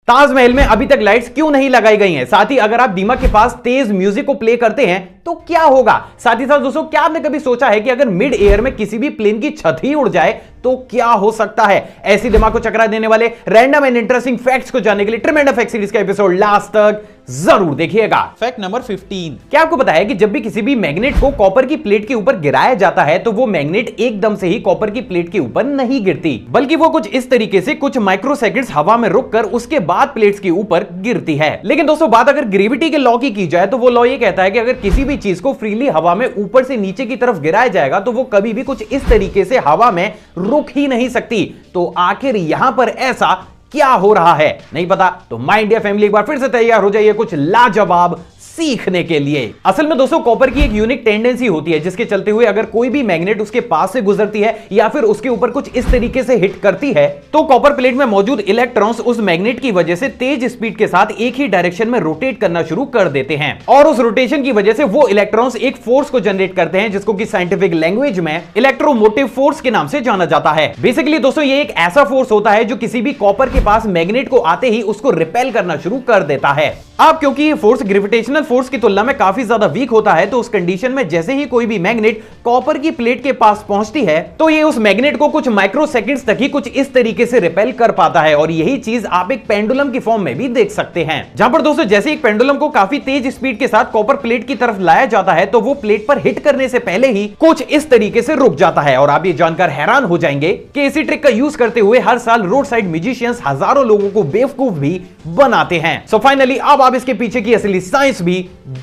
ताजमहल में अभी तक लाइट्स क्यों नहीं लगाई गई हैं? साथ ही अगर आप दीमक के पास तेज म्यूजिक को प्ले करते हैं तो क्या होगा? साथ ही साथ दोस्तों, क्या आपने कभी सोचा है कि अगर मिड एयर में किसी भी प्लेन की छत ही उड़ जाए तो क्या हो सकता है? ऐसी दिमाग को चकरा देने वाले रैंडम एंड इंटरेस्टिंग फैक्ट्स को जानने के लिए ट्रिमेंडस फैक्ट सीरीज का एपिसोड लास्ट तक जरूर देखिएगा। Fact number 15। क्या आपको पता है कि जब भी किसी भी मैग्नेट को कॉपर की प्लेट के ऊपर गिराया जाता है तो वो मैग्नेट एकदम से ही कॉपर की प्लेट के ऊपर नहीं गिरती, बल्कि वो कुछ इस तरीके से कुछ माइक्रोसेकंड्स हवा में रुककर उसके बाद प्लेट्स के ऊपर गिरती है। लेकिन दोस्तों, बात अगर ग्रेविटी के लॉ की जाए तो वो लॉ ये कहता है कि अगर किसी भी चीज को फ्रीली हवा में ऊपर से नीचे की तरफ गिराया जाएगा तो वो कभी भी कुछ इस तरीके से हवा में रुक ही नहीं सकती। तो आखिर यहां पर ऐसा क्या हो रहा है? नहीं पता? तो माय इंडिया फैमिली एक बार फिर से तैयार हो जाइए कुछ लाजवाब सीखने के लिए। असल में दोस्तों, कॉपर की एक यूनिक टेंडेंसी होती है जिसके चलते हुए अगर कोई भी मैग्नेट उसके पास से गुजरती है या फिर उसके ऊपर कुछ इस तरीके से हिट करती है तो कॉपर प्लेट में मौजूद इलेक्ट्रॉन्स उस मैग्नेट की वजह से तेज स्पीड के साथ एक ही डायरेक्शन में रोटेट करना शुरू कर देते हैं और उस रोटेशन की वजह से वो इलेक्ट्रॉन्स एक फोर्स को जनरेट करते हैं जिसको कि साइंटिफिक लैंग्वेज में इलेक्ट्रोमोटिव फोर्स के नाम से जाना जाता है। बेसिकली दोस्तों, ये एक ऐसा फोर्स होता है जो किसी भी कॉपर के पास मैग्नेट को आते ही उसको रिपेल करना शुरू कर देता है। अब क्योंकि ये फोर्स ग्रेविटेशनल फोर्स की तुलना में काफी ज्यादा वीक होता है तो उस कंडीशन में जैसे ही कोई भी मैग्नेट कॉपर की प्लेट के पास पहुंचती है तो ये उस मैग्नेट को कुछ माइक्रो सेकंड्स तक ही कुछ इस तरीके से रिपेल कर पाता है। और यही चीज आप एक पेंडुलम की फॉर्म में भी देख सकते हैं, जहां पर दोस्तों जैसे एक पेंडुलम को काफी तेज स्पीड के साथ कॉपर प्लेट की तरफ लाया जाता है तो वो प्लेट पर हिट करने से पहले ही कुछ इस तरीके से रुक जाता है। और आप ये जानकर हैरान हो जाएंगे कि इसी ट्रिक का यूज करते हुए हर साल रोड साइड म्यूजिशियंस हजारों लोगों को बेवकूफ भी बनाते हैं। सो फाइनली अब आप इसके पीछे की असली साइंस भी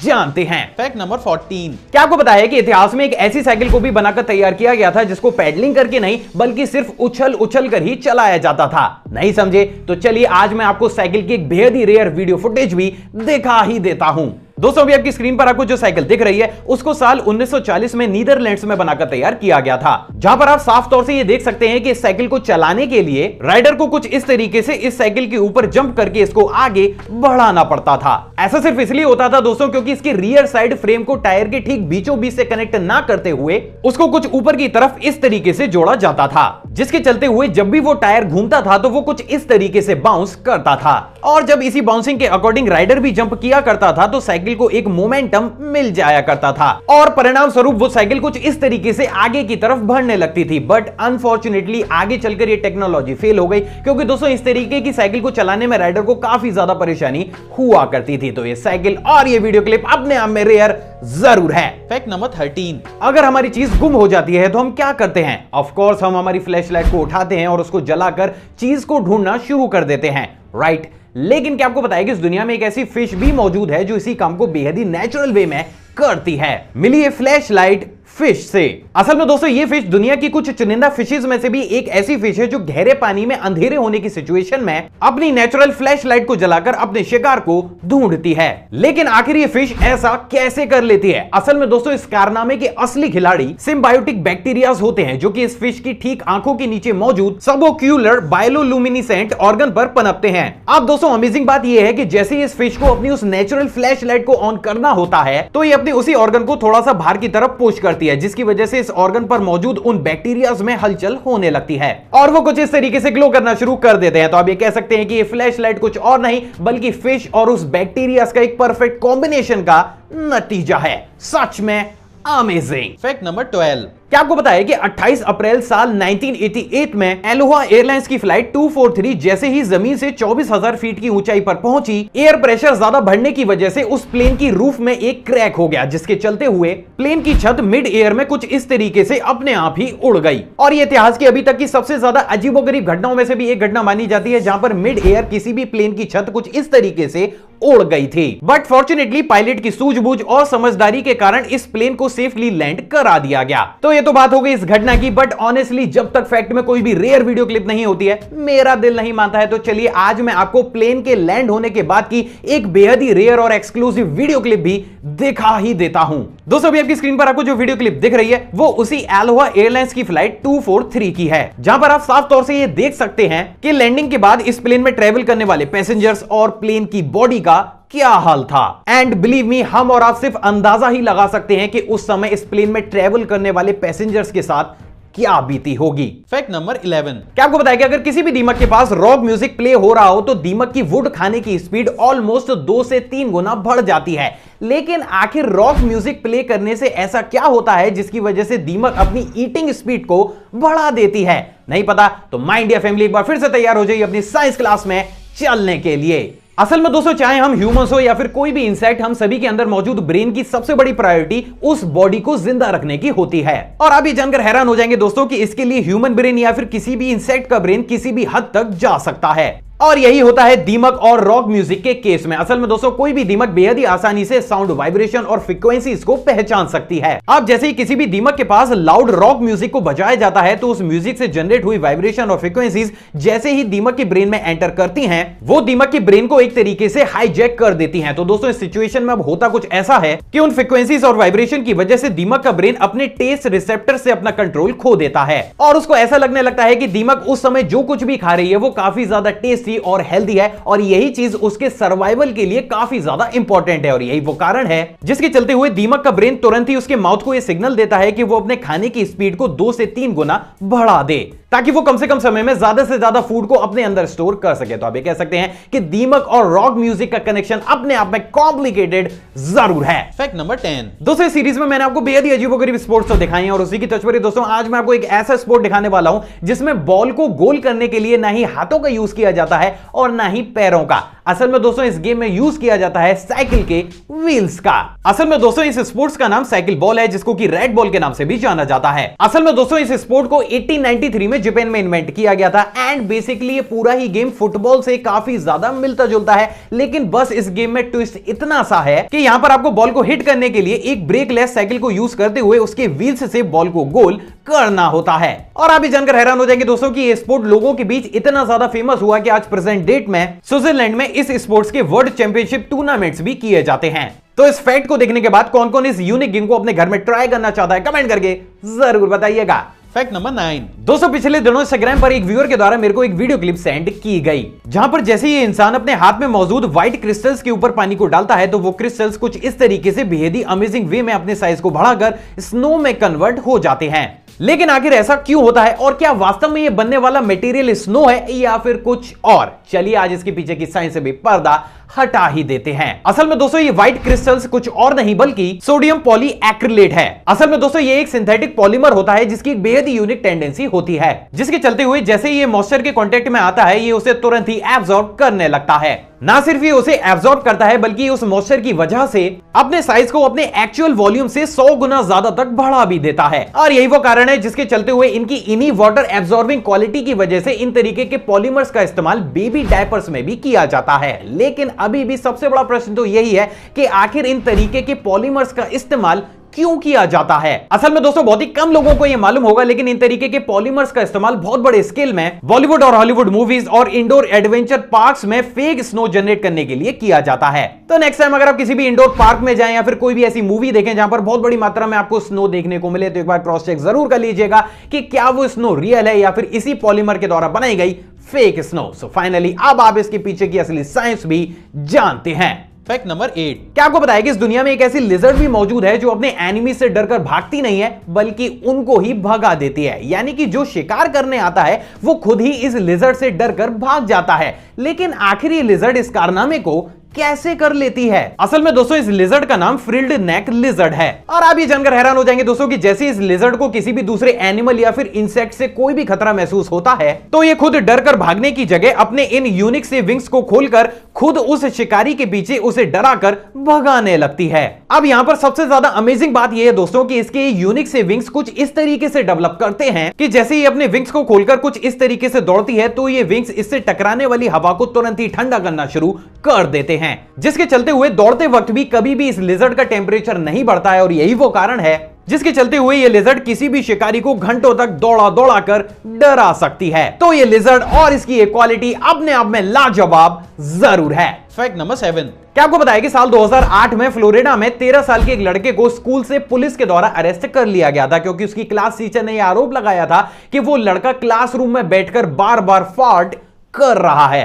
जानते हैं। Fact number 14। क्या आपको पता है कि इतिहास में एक ऐसी साइकिल को भी बनाकर तैयार किया गया था जिसको पैडलिंग करके नहीं बल्कि सिर्फ उछल उछल कर ही चलाया जाता था? नहीं समझे? तो चलिए आज मैं आपको साइकिल की एक बेहद ही रेयर वीडियो फुटेज भी दिखा ही देता हूं। दोस्तों, अभी आपकी स्क्रीन पर आपको जो साइकिल दिख रही है उसको साल 1940 में नीदरलैंड्स में बनाकर तैयार किया गया था, जहां पर आप साफ तौर से ये देख सकते हैं कि इस साइकिल को चलाने के लिए राइडर को कुछ इस तरीके से इस साइकिल के ऊपर जंप करके इसको आगे बढ़ाना पड़ता था। ऐसा सिर्फ इसलिए होता था दोस्तों क्योंकि इसके रियर साइड फ्रेम को टायर के ठीक बीचों बीच से कनेक्ट ना करते हुए उसको कुछ ऊपर की तरफ इस तरीके से जोड़ा जाता था, जिसके चलते हुए जब भी वो टायर घूमता था तो वो कुछ इस तरीके से बाउंस करता था। और जब इसी बाउंसिंग के अकॉर्डिंग राइडर भी जंप किया करता था तो साइकिल को एक मोमेंटम मिल जाया करता था और परिणाम स्वरूप वो साइकिल कुछ इस तरीके से आगे की तरफ बढ़ने लगती थी। बट अनफॉर्चुनेटली आगे चलकर ये टेक्नोलॉजी फेल हो गई क्योंकि दोस्तों इस तरीके की साइकिल को चलाने में राइडर को काफी ज्यादा परेशानी हुआ करती थी। तो ये साइकिल और ये वीडियो क्लिप अपने आप में रेयर जरूर है। Fact number 13। अगर हमारी चीज गुम हो जाती है तो हम क्या करते हैं? ऑफ कोर्स हम हमारी फ्लैश लाइट को उठाते हैं और उसको जलाकर चीज को ढूंढना शुरू कर देते हैं, राइट? लेकिन क्या आपको पता है कि इस दुनिया में एक ऐसी फिश भी मौजूद है जो इसी काम को बेहद ही नेचुरल वे में करती है? मिली है फ्लैश लाइट फिश से। असल में दोस्तों ये फिश दुनिया की कुछ चुनिंदा फिशेज में से भी एक ऐसी फिश है जो गहरे पानी में अंधेरे होने की सिचुएशन में अपनी नेचुरल फ्लैश लाइट को जलाकर अपने शिकार को ढूंढती है। लेकिन आखिर ये फिश ऐसा कैसे कर लेती है? असल में दोस्तों इस कारनामे के असली खिलाड़ी सिम्बायोटिक बैक्टीरियाज होते हैं जो कि इस फिश की ठीक आंखों के नीचे मौजूद सबोक्यूलर बायोलुमिनिसेंट ऑर्गन पर पनपते हैं। अब दोस्तों अमेजिंग बात यह है कि जैसे इस फिश को अपनी उस नेचुरल फ्लैश लाइट को ऑन करना होता है तो ये अपनी उसी ऑर्गन को थोड़ा सा बाहर की तरफ पुश करती है, जिसकी वजह से इस ऑर्गन पर मौजूद उन बैक्टीरियाज में हलचल होने लगती है और वो कुछ इस तरीके से ग्लो करना शुरू कर देते हैं। तो आप ये कह सकते हैं कि ये फ्लैश लाइट कुछ और नहीं बल्कि फिश और उस बैक्टीरियाज का एक परफेक्ट कॉम्बिनेशन का नतीजा है। सच में अमेजिंग। Fact number 12। क्या आपको पता है कि 28 अप्रैल साल 1988 में एलोहा एयरलाइंस की फ्लाइट 243 जैसे ही जमीन से 24,000 फीट की ऊंचाई पर पहुंची, एयर प्रेशर ज्यादा बढ़ने की वजह से उस प्लेन की रूफ में एक क्रैक हो गया, जिसके चलते हुए प्लेन की छत मिड एयर में कुछ इस तरीके से अपने आप ही उड़ गई। और ये इतिहास की अभी तक की सबसे ज्यादा अजीबोगरीब घटनाओं में से भी एक घटना मानी जाती है जहां पर मिड एयर किसी भी प्लेन की छत कुछ इस तरीके से उड़ गई थी। बट फॉर्चुनेटली पायलट की सूझबूझ और समझदारी के कारण इस प्लेन को सेफली लैंड करा दिया गया। तो ये तो बात हो गई इस घटना की, बट ऑनेस्टली जब तक फैक्ट में कोई भी रेयर वीडियो क्लिप नहीं होती है मेरा दिल नहीं मानता है। तो चलिए आज मैं आपको प्लेन के लैंड होने के बाद की एक बेहद ही रेयर और एक्सक्लूसिव वीडियो क्लिप भी दिखा ही देता हूं। दोस्तों अभी आपकी स्क्रीन पर आपको जो वीडियो क्लिप दिख रही है वो उसी एलोहा एयरलाइंस की फ्लाइट 243 की है, जहां पर आप साफ तौर से ये देख सकते हैं कि लैंडिंग के बाद इस प्लेन में ट्रेवल करने वाले पैसेंजर्स और प्लेन की बॉडी का क्या हाल था। एंड बिलीव मी, हम और आप सिर्फ अंदाजा ही लगा सकते हैं कि उस समय इस प्लेन में ट्रेवल करने वाले पैसेंजर्स के साथ क्या बीती होगी। Fact number 11। क्या आपको बताया कि अगर किसी भी दीमक के पास रॉक म्यूजिक प्ले हो रहा हो तो दीमक की वुड खाने की स्पीड ऑलमोस्ट 2 से 3 गुना बढ़ जाती है। लेकिन आखिर रॉक म्यूजिक प्ले करने से ऐसा क्या होता है जिसकी वजह से दीमक अपनी ईटिंग स्पीड को बढ़ा देती है? नहीं पता तो माय इंडिया फैमिली एक बार फिर से तैयार हो जाइए अपनी साइंस क्लास में चलने के लिए। असल में दोस्तों, चाहे हम ह्यूमंस हो या फिर कोई भी इंसेक्ट, हम सभी के अंदर मौजूद ब्रेन की सबसे बड़ी प्रायोरिटी उस बॉडी को जिंदा रखने की होती है। और आप ये जानकर हैरान हो जाएंगे दोस्तों कि इसके लिए ह्यूमन ब्रेन या फिर किसी भी इंसेक्ट का ब्रेन किसी भी हद तक जा सकता है। और यही होता है दीमक और रॉक म्यूजिक के केस में। असल में दोस्तों, कोई भी दीमक बेहद ही आसानी से साउंड वाइब्रेशन और फ्रीक्वेंसीज को पहचान सकती है। अब जैसे ही किसी भी दीमक के पास लाउड रॉक म्यूजिक को बजाया जाता है तो उस म्यूजिक से जनरेट हुई वाइब्रेशन और फ्रीक्वेंसीज जैसे ही दीमक के ब्रेन में एंटर करती हैं, वो दीमक के ब्रेन को एक तरीके से हाईजैक कर देती हैं। तो दोस्तों, इस सिचुएशन में अब होता कुछ ऐसा है कि उन फ्रीक्वेंसीज और वाइब्रेशन की वजह से दीमक का ब्रेन अपने टेस्ट रिसेप्टर से अपना कंट्रोल खो देता है और उसको ऐसा लगने लगता है कि दीमक उस समय जो कुछ भी खा रही है वो काफी ज्यादा टेस्टी और हेल्दी है और यही चीज उसके सर्वाइवल के लिए काफी ज्यादा इंपॉर्टेंट है। और यही वो कारण है जिसके चलते हुए दीमक का ब्रेन तुरंत ही उसके माउथ को यह सिग्नल देता है कि वो अपने खाने की स्पीड को 2 से 3 गुना बढ़ा दे ताकि वो कम से कम समय में ज्यादा से ज्यादा फूड को अपने अंदर स्टोर कर सके। तो आप ये कह सकते हैं कि दीमक और रॉक म्यूजिक का कनेक्शन अपने आप में कॉम्प्लिकेटेड जरूर है। Fact number 10। दोस्तों, इस सीरीज में मैंने आपको बेहद ही अजीबोगरीब स्पोर्ट्स तो दिखाई हैं और उसी की टच पर दोस्तों आज मैं आपको एक ऐसा स्पोर्ट दिखाने वाला हूं जिसमें बॉल को गोल करने के लिए ना ही हाथों का यूज किया जाता है और ना ही पैरों का। असल में दोस्तों, इस गेम में यूज किया जाता है साइकिल के व्हील्स का। असल में दोस्तों, इस स्पोर्ट्स का नाम साइकिल बॉल है जिसको कि रेड बॉल के नाम से भी जाना जाता है। असल में दोस्तों, इस स्पोर्ट को 1893 में जापान में इन्वेंट किया गया था एंड बेसिकली ये पूरा ही गेम फुटबॉल से काफी ज्यादा मिलता जुलता है। लेकिन बस इस गेम में ट्विस्ट इतना सा है कि यहां पर आपको बॉल को हिट करने के लिए एक ब्रेक लेस साइकिल को यूज करते हुए उसके व्हील्स से बॉल को गोल करना होता है। और आप ये जानकर हैरान हो जाएंगे दोस्तों कि ये स्पोर्ट लोगों के बीच इतना ज्यादा फेमस हुआ कि आज प्रेजेंट डेट में स्विट्जरलैंड में इस स्पोर्ट्स के वर्ल्ड चैंपियनशिप टूर्नामेंट्स भी किए जाते हैं। तो इस फैक्ट को देखने के बाद कौन कौन इस यूनिक गेम को अपने घर में ट्राई करना चाहता है कमेंट करके जरूर बताइएगा। Fact number 9। दोस्तों, पिछले दिनों इंस्टाग्राम पर एक व्यूअर के द्वारा मेरे को एक वीडियो क्लिप सेंड की गई जहां पर जैसे ये इंसान अपने हाथ में मौजूद व्हाइट क्रिस्टल्स के ऊपर पानी को डालता है तो वो क्रिस्टल्स कुछ इस तरीके से बेहद ही अमेजिंग वे में अपने साइज को बढ़ाकर स्नो में कन्वर्ट हो जाते हैं। लेकिन आखिर ऐसा क्यों होता है और क्या वास्तव में ये बनने वाला मटेरियल स्नो है या फिर कुछ और? चलिए आज इसके पीछे की साइंस से भी पर्दा हटा ही देते हैं। असल में दोस्तों, ये व्हाइट क्रिस्टल्स कुछ और नहीं बल्कि सोडियम पॉलीएक्रिलेट है। असल में दोस्तों, ये एक सिंथेटिक पॉलीमर होता है जिसकी एक बेहद ही यूनिक टेंडेंसी होती है जिसके चलते हुए जैसे ये मॉइस्चर के कांटेक्ट में आता है ये उसे तुरंत ही एब्जॉर्ब करने लगता है। ना सिर्फ ये उसे एब्जॉर्ब करता है बल्कि उस मॉइस्चर की वजह से अपने साइज को अपने एक्चुअल वॉल्यूम से 100 गुना ज्यादा तक बढ़ा भी देता है। और यही वो कारण है जिसके चलते हुए इनकी इन्हीं वाटर एब्जॉर्बिंग क्वालिटी की वजह से इन तरीके के पॉलीमर्स का इस्तेमाल बेबी डायपर्स में भी किया जाता है। लेकिन अभी भी सबसे बड़ा प्रश्न तो यही है कि आखिर इन तरीके के पॉलीमर्स का इस्तेमाल क्यों किया जाता है? असल में दोस्तों, बहुत ही कम लोगों को यह मालूम होगा लेकिन इन तरीके के पॉलीमर्स का इस्तेमाल बहुत बड़े स्केल में बॉलीवुड और हॉलीवुड मूवीज और इंडोर एडवेंचर पार्क्स में फेक स्नो जनरेट करने के लिए किया जाता है। तो नेक्स्ट टाइम अगर आप किसी भी इंडोर पार्क में जाएं या फिर कोई भी ऐसी मूवी देखें जहां पर बहुत बड़ी मात्रा में आपको स्नो देखने को मिले तो एक बार क्रॉस चेक जरूर कर लीजिएगा कि क्या वो स्नो रियल है या फिर इसी पॉलीमर के द्वारा बनाई गई फेक स्नो। सो फाइनली अब आप इसके पीछे की असली साइंस भी जानते हैं। Fact number 8। क्या आपको बताया कि इस दुनिया में एक ऐसी लिजर्ड भी मौजूद है जो अपने एनिमी से डरकर भागती नहीं है बल्कि उनको ही भगा देती है। यानी कि जो शिकार करने आता है वो खुद ही इस लिजर्ड से डरकर भाग जाता है। लेकिन आखिर ये लिजर्ड इस कारनामे को कैसे कर लेती है? असल में दोस्तों, इस लिजर्ड का नाम फ्रिल्ड नेक लिजर्ड है। और आप ये जानकर हैरान हो जाएंगे दोस्तों कि जैसे इस लिजर्ड को किसी भी दूसरे एनिमल या फिर इंसेक्ट से कोई भी खतरा महसूस होता है तो ये खुद डरकर भागने की जगह अपने इन यूनिक से विंग्स को खोलकर खुद उस शिकारी के पीछे उसे डराकर भगाने लगती है। अब यहां पर सबसे ज्यादा अमेजिंग बात यह है दोस्तों कि इसके यूनिक से विंग्स कुछ इस तरीके से डेवलप करते हैं कि जैसे ये अपने विंग्स को खोलकर कुछ इस तरीके से दौड़ती है तो ये विंग्स इससे टकराने वाली हवा को तुरंत ही ठंडा करना शुरू कर देते हैं जिसके चलते हुए दौड़ते वक्त भी कभी भी इस लिजर्ड का टेंपरेचर नहीं बढ़ता है। और यही वो कारण है जिसके चलते हुए ये लिजर्ड किसी भी शिकारी को घंटों तक दौड़ा दौड़ा कर डरा सकती है। तो ये लिजर्ड और इसकी ये क्वालिटी अपने आप में लाजवाब जरूर है। Fact number 7। क्या आपको बताया कि साल 2008 में फ्लोरिडा में 13 साल के एक लड़के को स्कूल से पुलिस के द्वारा अरेस्ट कर लिया गया था क्योंकि उसकी क्लास टीचर ने यह आरोप लगाया था कि वो लड़का क्लासरूम में बैठकर बार बार फार्ट कर रहा है।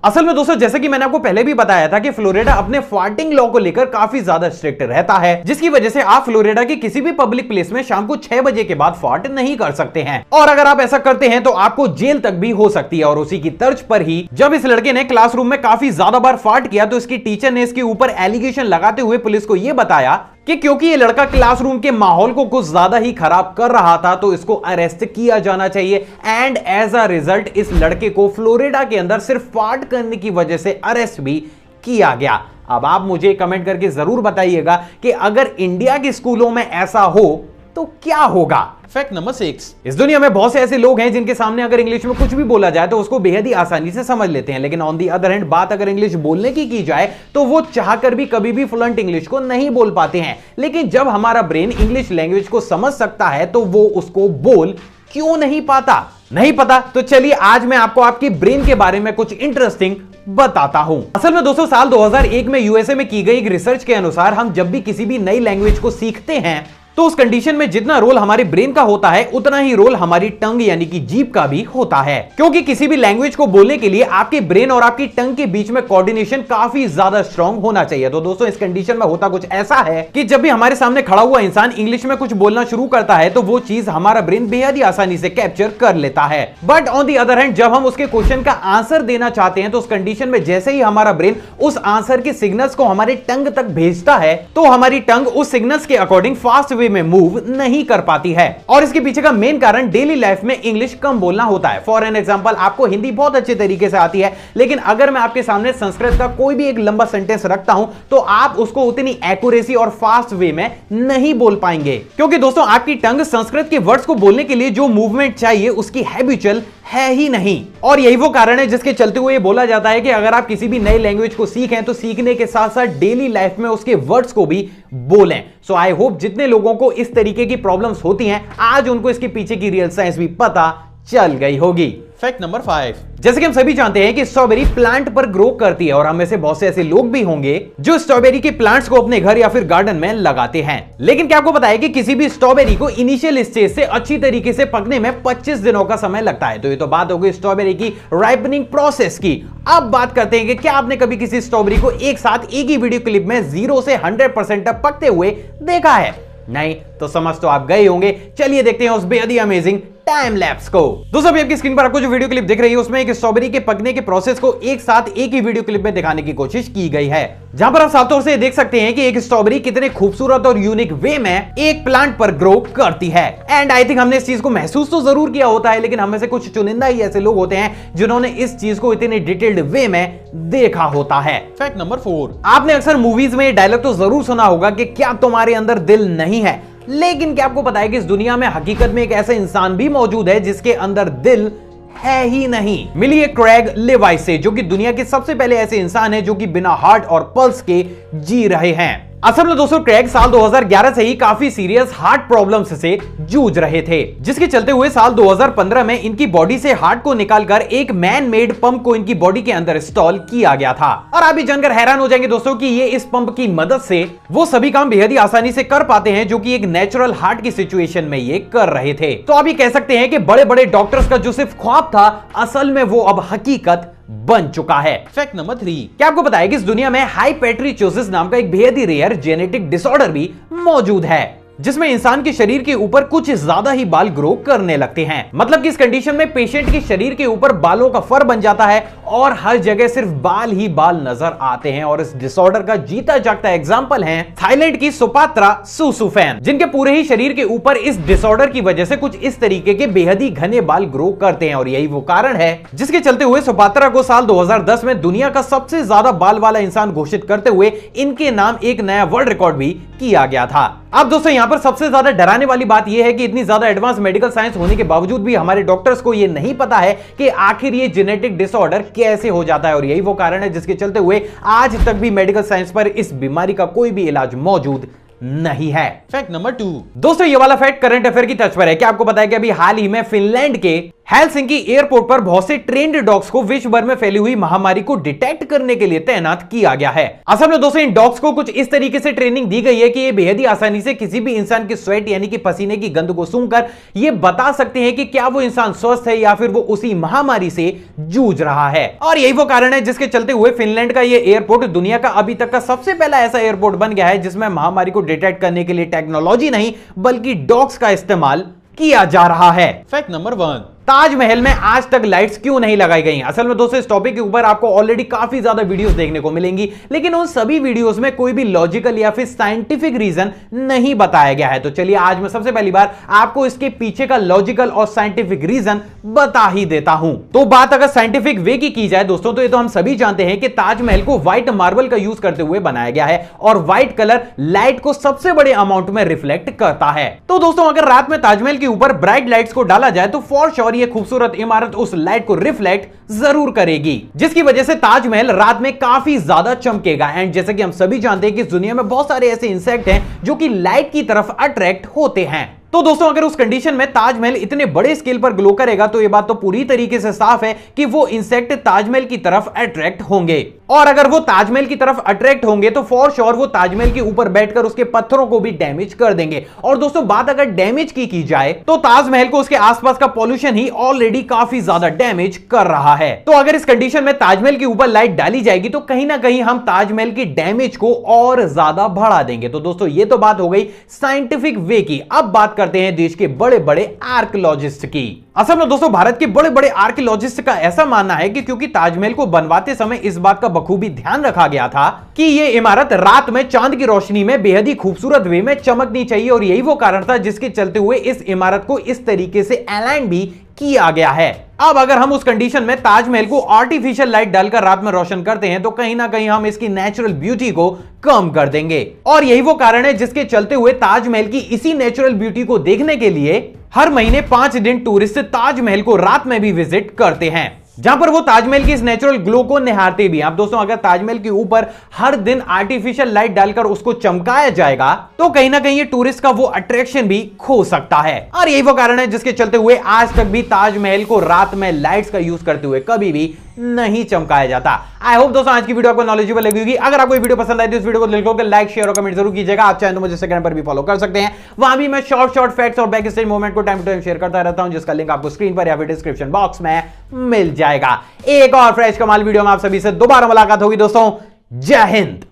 असल में दोस्तों जैसे कि मैंने आपको पहले भी बताया था कि फ्लोरिडा अपने फार्टिंग लॉ को लेकर काफी ज्यादा स्ट्रिक्ट रहता है, जिसकी वजह से आप फ्लोरिडा के किसी भी पब्लिक प्लेस में शाम को 6 बजे के बाद फार्ट नहीं कर सकते हैं, और अगर आप ऐसा करते हैं तो आपको जेल तक भी हो सकती है। और उसी की तर्ज पर ही जब इस लड़के ने क्लासरूम में काफी ज्यादा बार फार्ट किया तो इसकी टीचर ने इसके ऊपर एलिगेशन लगाते हुए पुलिस को यह बताया कि क्योंकि ये लड़का क्लासरूम के माहौल को कुछ ज्यादा ही खराब कर रहा था तो इसको अरेस्ट किया जाना चाहिए। एंड एज अ रिजल्ट इस लड़के को फ्लोरिडा के अंदर सिर्फ फार्ट करने की वजह से अरेस्ट भी किया गया। अब आप मुझे कमेंट करके जरूर बताइएगा कि अगर इंडिया के स्कूलों में ऐसा हो तो क्या होगा। Fact number 6। इस दुनिया में बहुत से ऐसे लोग हैं जिनके सामने अगर इंग्लिश में कुछ भी बोला जाए तो उसको बेहद ही आसानी से समझ लेते हैं, लेकिन ऑन दी अदर हैंड बात अगर इंग्लिश बोलने की जाए तो वो चाहकर भी कभी भी फ्लुएंट इंग्लिश को नहीं बोल पाते हैं। लेकिन जब हमारा ब्रेन इंग्लिश लैंग्वेज को समझ सकता है तो वो उसको बोल क्यों नहीं पाता? नहीं पता? तो चलिए आज मैं आपको आपकी ब्रेन के बारे में कुछ इंटरेस्टिंग बताता हूं। असल में दोस्तों साल 2001 में यूएसए में की गई एक रिसर्च के अनुसार हम जब भी किसी भी नई लैंग्वेज को सीखते हैं तो उस कंडीशन में जितना रोल हमारे ब्रेन का होता है उतना ही रोल हमारी टंग यानी कि जीभ का भी होता है, क्योंकि किसी भी लैंग्वेज को बोलने के लिए आपके ब्रेन और आपकी टंग के बीच में कोऑर्डिनेशन काफी ज्यादा स्ट्रांग होना चाहिए। तो दोस्तों इस कंडीशन में होता कुछ ऐसा है कि जब भी हमारे सामने खड़ा हुआ इंसान इंग्लिश में कुछ बोलना शुरू करता है तो वो चीज हमारा ब्रेन बेहद ही आसानी से कैप्चर कर लेता है। But on the other hand जब हम उसके क्वेश्चन का आंसर देना चाहते हैं तो उस कंडीशन में जैसे ही हमारा ब्रेन उस आंसर के सिग्नल्स को हमारे टंग तक भेजता है तो हमारी टंग उस सिग्नल्स के अकॉर्डिंग फास्ट वे में मूव नहीं कर पाती है। और इसके पीछे का मेन कारण डेली लाइफ में इंग्लिश कम बोलना होता है। फॉर एन एग्जांपल आपको हिंदी बहुत अच्छे तरीके से आती है, लेकिन अगर मैं आपके सामने संस्कृत का कोई भी एक लंबा सेंटेंस रखता हूं तो आप उसको उतनी एक्यूरेसी और फास्ट वे में नहीं बोल पाएंगे, क्योंकि दोस्तों आपकी टंग संस्कृत के वर्ड्स को बोलने के लिए जो मूवमेंट चाहिए उसकी हैबिचुअल है ही नहीं। और यही वो कारण है जिसके चलते हुए बोला जाता है कि अगर आप किसी भी नई लैंग्वेज को सीखें तो सीखने के साथ साथ डेली लाइफ में उसके वर्ड्स को भी बोलें। सो आई होप जितने लोगों को इस तरीके की प्रॉब्लम्स होती हैं आज उनको इसके पीछे की रियल साइंस भी पता चल गई होगी। Fact number 5। जैसे कि हम सभी जानते हैं कि स्ट्रॉबेरी प्लांट पर ग्रो करती है और हम में से बहुत से ऐसे लोग भी होंगे जो स्ट्रॉबेरी के प्लांट्स को अपने घर या फिर गार्डन में लगाते हैं। लेकिन क्या आपको पता है कि किसी भी स्ट्रॉबेरी को इनिशियल स्टेज से अच्छी तरीके से पकने में 25 दिनों का समय लगता है। तो ये तो बात हो गई स्ट्रॉबेरी की राइपनिंग प्रोसेस की। अब बात करते हैं कि क्या आपने कभी किसी स्ट्रॉबेरी को एक साथ एक ही वीडियो क्लिप में 0 से 100% तक पकते हुए देखा है? नहीं तो समझ तो आप गए होंगे। चलिए देखते हैं उस बेहद ही अमेजिंग टाइम लैप्स को। दोस्तों अभी आपकी स्क्रीन पर आपको जो वीडियो क्लिप दिख रही है उसमें एक स्ट्रॉबेरी के पकने के प्रोसेस को एक साथ एक ही वीडियो क्लिप में दिखाने की कोशिश की गई है, जहां पर आप साफ तौर से देख सकते हैं कि एक स्ट्रॉबेरी कितने खूबसूरत और यूनिक वे में एक प्लांट पर ग्रो करती है। एंड आई थिंक हमने इस चीज को महसूस तो जरूर किया होता है, लेकिन हम में से कुछ चुनिंदा ही ऐसे लोग होते हैं जिन्होंने इस चीज को इतने डिटेल्ड वे में देखा होता है। Fact number 4। आपने अक्सर मूवीज में डायलॉग तो जरूर सुना होगा कि क्या तुम्हारे अंदर दिल नहीं है, लेकिन क्या आपको पता है कि इस दुनिया में हकीकत में एक ऐसा इंसान भी मौजूद है जिसके अंदर दिल है ही नहीं। मिली है क्रेग लेवाइस से, जो कि दुनिया के सबसे पहले ऐसे इंसान है जो कि बिना हार्ट और पल्स के जी रहे हैं। असल में दोस्तों क्रेग साल 2011 से ही काफी सीरियस हार्ट प्रॉब्लम्स से जूझ रहे थे, जिसके चलते हुए साल 2015 में इनकी बॉडी से हार्ट को निकालकर एक मैन मेड पंप को इनकी बॉडी के अंदर इंस्टॉल किया गया था। और आप भी जानकर हैरान हो जाएंगे दोस्तों कि ये इस पंप की मदद से वो सभी काम बेहद ही आसानी से कर पाते हैं जो कि एक नेचुरल हार्ट की सिचुएशन में ये कर रहे थे। तो आप ये कह सकते हैं कि बड़े बड़े डॉक्टर्स का जो सिर्फ ख्वाब था असल में वो अब हकीकत बन चुका है। Fact number 3। क्या आपको पता है कि इस दुनिया में हाइपेट्रिचोसिस नाम का एक बेहद ही रेयर जेनेटिक डिसऑर्डर भी मौजूद है, जिसमें इंसान के शरीर के ऊपर कुछ ज्यादा ही बाल ग्रो करने लगते हैं। मतलब कि इस कंडीशन में पेशेंट के शरीर के ऊपर बालों का फर बन जाता है और हर जगह सिर्फ बाल ही बाल नजर आते हैं। और इस डिसऑर्डर का जीता जागता एग्जांपल है थाईलैंड की सुपात्रा सुसुफैन, जिनके पूरे ही शरीर के ऊपर इस डिसऑर्डर की वजह से कुछ इस तरीके के बेहद ही घने बाल ग्रो करते हैं। और यही वो कारण है जिसके चलते हुए सुपात्रा को साल 2010 में दुनिया का सबसे ज्यादा बाल वाला इंसान घोषित करते हुए इनके नाम एक नया वर्ल्ड रिकॉर्ड भी किया गया था। अब दोस्तों यहाँ पर सबसे ज्यादा डराने वाली बात यह है कि इतनी ज्यादा एडवांस मेडिकल साइंस होने के बावजूद भी हमारे डॉक्टर्स को यह नहीं पता है कि आखिर ये जेनेटिक डिसऑर्डर कैसे हो जाता है। और यही वो कारण है जिसके चलते हुए आज तक भी मेडिकल साइंस पर इस बीमारी का कोई भी इलाज मौजूद नहीं है। Fact number 2। दोस्तों ये वाला फैक्ट करंट अफेयर की टच पर है। क्या आपको पता है कि अभी हाल ही में फिनलैंड के हेलसिंकी एयरपोर्ट पर बहुत से ट्रेन्ड डॉग्स को विश्व भर में फैली हुई महामारी को डिटेक्ट करने के लिए तैनात किया गया है। असल में दोस्तों इन डॉग्स को कुछ इस तरीके से ट्रेनिंग दी गई है कि ये बेहद ही आसानी से किसी भी इंसान के स्वेट यानी कि पसीने की गंध को सूंघकर ये बता सकते हैं कि क्या वो इंसान स्वस्थ है या फिर वो उसी महामारी से जूझ रहा है। और यही वो कारण है जिसके चलते हुए फिनलैंड का ये एयरपोर्ट दुनिया का अभी तक का सबसे पहला ऐसा एयरपोर्ट बन गया है जिसमें महामारी को डिटेक्ट करने के लिए टेक्नोलॉजी नहीं बल्कि डॉग्स का इस्तेमाल किया जा रहा है। फैक्ट नंबर 1, ताजमहल में आज तक लाइट्स क्यों नहीं लगाई गई? असल में दोस्तों इस टॉपिक के ऊपर आपको ऑलरेडी काफी ज्यादा वीडियोस देखने को मिलेंगी, लेकिन उन सभी वीडियोस में कोई भी लॉजिकल या फिर साइंटिफिक रीजन नहीं बताया गया है। तो चलिए आज मैं सबसे पहली बार आपको इसके पीछे का लॉजिकल और साइंटिफिक रीजन बता ही देता हूं। तो बात अगर साइंटिफिक वे की जाए दोस्तों तो ये तो हम सभी जानते हैं कि ताजमहल को व्हाइट मार्बल का यूज करते हुए बनाया गया है और व्हाइट कलर लाइट को सबसे बड़े अमाउंट में रिफ्लेक्ट करता है। तो दोस्तों अगर रात में ताजमहल के ऊपर ब्राइट लाइट्स को डाला जाए तो फॉर श्योर ये खूबसूरत इमारत उस लाइट को रिफ्लेक्ट जरूर करेगी, जिसकी वजह से ताजमहल रात में काफी ज्यादा चमकेगा। एंड जैसे कि हम सभी जानते हैं कि दुनिया में बहुत सारे ऐसे इंसेक्ट हैं जो कि लाइट की तरफ अट्रैक्ट होते हैं। तो दोस्तों अगर उस कंडीशन में ताजमहल इतने बड़े स्केल पर ग्लो करेगा तो यह बात तो पूरी तरीके से साफ है कि वो इंसेक्ट ताजमहल की तरफ अट्रैक्ट होंगे, और अगर वो ताजमहल की तरफ अट्रैक्ट होंगे तो फॉर श्योर वो ताजमहल के ऊपर बैठकर उसके पत्थरों को भी डैमेज कर देंगे। और दोस्तों बात अगर डैमेज की जाए तो ताजमहल को उसके आसपास का पॉल्यूशन ही ऑलरेडी काफी ज्यादा डैमेज कर रहा है। तो अगर इस कंडीशन में ताजमहल के ऊपर लाइट डाली जाएगी तो कहीं ना कहीं हम ताजमहल की डैमेज को और ज्यादा बढ़ा देंगे। तो दोस्तों ये तो बात हो गई साइंटिफिक वे की। अब बात करते हैं देश के बड़े बड़े आर्कियोलॉजिस्ट की। असल में दोस्तों भारत के बड़े बड़े आर्कियोलॉजिस्ट का ऐसा मानना है कि क्योंकि ताजमहल को बनवाते समय इस बात का बखूबी ध्यान रखा गया था कि यह इमारत रात में चांद की रोशनी में बेहद ही खूबसूरत वे में चमकनी चाहिए, और यही वो कारण था जिसके चलते हुए इस इमारत को इस तरीके से अलाइन भी किया गया है। अब अगर हम उस कंडीशन में ताजमहल को आर्टिफिशियल लाइट डालकर रात में रोशन करते हैं तो कहीं ना कहीं हम इसकी नेचुरल ब्यूटी को कम कर देंगे, और यही वो कारण है जिसके चलते हुए ताजमहल की इसी नेचुरल ब्यूटी को देखने के लिए हर महीने 5 दिन टूरिस्ट ताजमहल को रात में भी विजिट करते हैं, जहां पर वो ताजमहल की इस नेचुरल ग्लो को निहारते भी। अब दोस्तों अगर ताजमहल के ऊपर हर दिन आर्टिफिशियल लाइट डालकर उसको चमकाया जाएगा तो कहीं ना कहीं ये टूरिस्ट का वो अट्रैक्शन भी खो सकता है, और यही वो कारण है जिसके चलते हुए आज तक भी ताजमहल को रात में लाइट्स का यूज करते हुए कभी भी नहीं चमकाया जाता। आई होप दोस्तों आज की वीडियो आपको नॉलेजेबल लगी होगी। अगर आपको ये वीडियो पसंद आई तो इस वीडियो को दिल खोलकर लाइक शेयर और कमेंट जरूर कीजिएगा। आप चाहें तो मुझे इंस्टाग्राम पर भी फॉलो कर सकते हैं, वहां भी मैं शॉर्ट फैक्ट्स और बैक स्टेज मोमेंट को टाइम टू टाइम शेयर करता रहता हूं, जिसका लिंक आपको स्क्रीन पर या फिर डिस्क्रिप्शन बॉक्स में मिल जाएगा। एक और फ्रेश कमाल वीडियो में आप सभी से दोबारा मुलाकात होगी दोस्तों। जय हिंद।